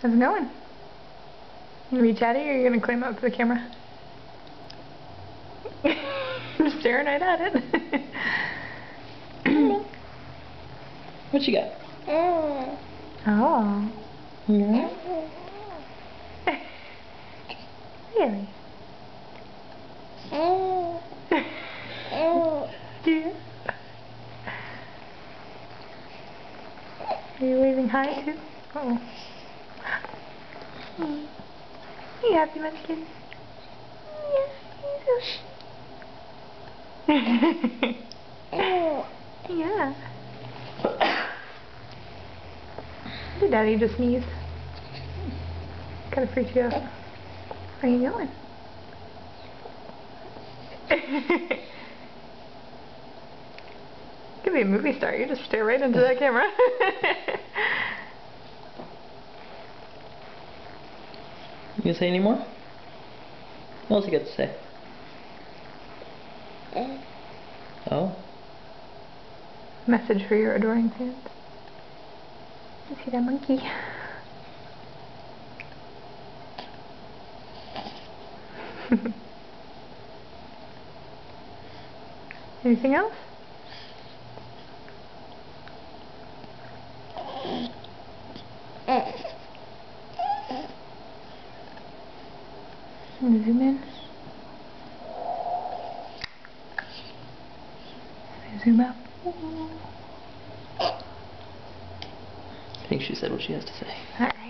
How's it going? You gonna be chatty or are you gonna climb up to the camera? Just staring right at it. What you got? Oh. Yeah. Really? Yeah. Are you waving hi too? Oh. Are you happy, Munchkin? Yeah. Yeah. Did Daddy just sneeze? Kind of freaked you out. Where are you going? You could be a movie star. You just stare right into that camera. You gonna say any more? What else you got to say? Oh? Message for your adoring fans. You see that monkey? Anything else? Zoom in. Zoom out. I think she said what she has to say. Alright.